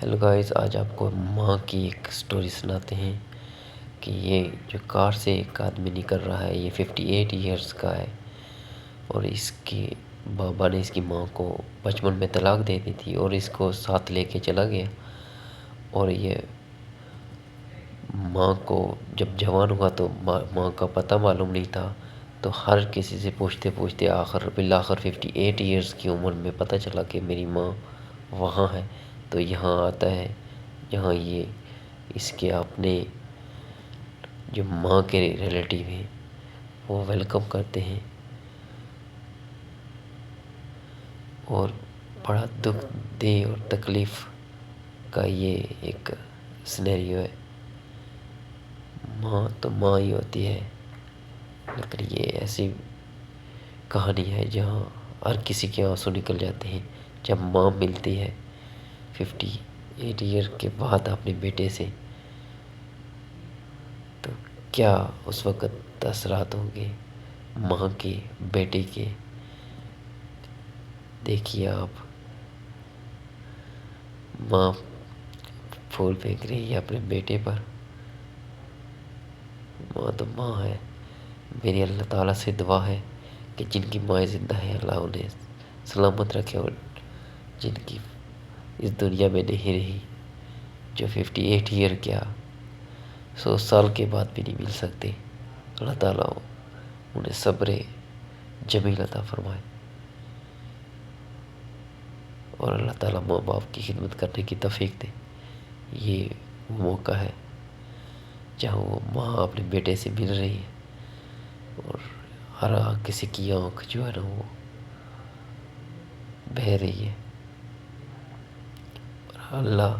Hello guys, آج آپ کو ماں کی ایک سٹوری سناتے ہیں کہ یہ جو کار سے ایک آدمی نکل رہا ہے، یہ 58 ایئرز کا ہے اور اس کے بابا نے اس کی ماں کو بچپن میں طلاق دے دی تھی اور اس کو ساتھ لے کے چلا گیا۔ اور یہ ماں کو جب جوان ہوا تو ماں کا پتہ معلوم نہیں تھا، تو ہر کسی سے پوچھتے پوچھتے بالآخر 58 ایئرز کی عمر میں پتہ چلا کہ میری ماں وہاں ہے۔ تو یہاں آتا ہے، یہاں یہ اس کے اپنے جو ماں کے ریلیٹیو ہیں وہ ویلکم کرتے ہیں اور بڑا دکھ دہ اور تکلیف کا یہ ایک سینیریو ہے۔ ماں تو ماں ہی ہوتی ہے، لیکن یہ ایسی کہانی ہے جہاں ہر کسی کے آنسو نکل جاتے ہیں جب ماں ملتی ہے 58 ایئر کے بعد اپنے بیٹے سے، تو کیا اس وقت تاثرات ہوں گے ماں کے بیٹے کے۔ دیکھیے آپ، ماں پھول پھینک رہی ہے اپنے بیٹے پر۔ ماں تو ماں ہے۔ میری اللہ تعالیٰ سے دعا ہے کہ جن کی مائیں زندہ ہے اللہ انہیں سلامت رکھے، اور جن کی اس دنیا میں نہیں رہی، جو 58 ایئر کیا 100 سال کے بعد بھی نہیں مل سکتے، اللہ تعالیٰ انہیں صبر جمیل عطا فرمائے، اور اللہ تعالیٰ ماں باپ کی خدمت کرنے کی توفیق دے۔ یہ وہ موقع ہے جہاں وہ ماں اپنے بیٹے سے مل رہی ہے اور ہر کسی کی آنکھ جو ہے نا وہ بہہ رہی ہے، اور اللہ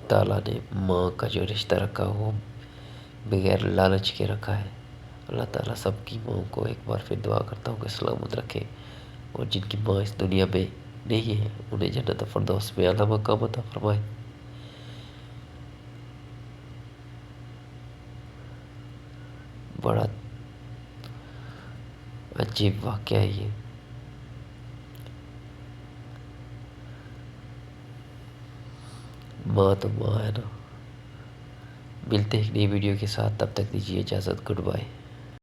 تعالیٰ نے ماں کا جو رشتہ رکھا وہ بغیر لالچ کے رکھا ہے۔ اللہ تعالیٰ سب کی ماں کو ایک بار پھر دعا کرتا ہوں کہ سلامت رکھے، اور جن کی ماں اس دنیا میں نہیں ہے انہیں جنت الفردوس میں اعلیٰ مقام عطا فرمائے۔ بڑا عجیب واقعہ ہے یہ۔ ماں تو ماں ہے نا۔ ملتے ہیں ایک نئی ویڈیو کے ساتھ، تب تک دیجیے اجازت، گڈ بائے۔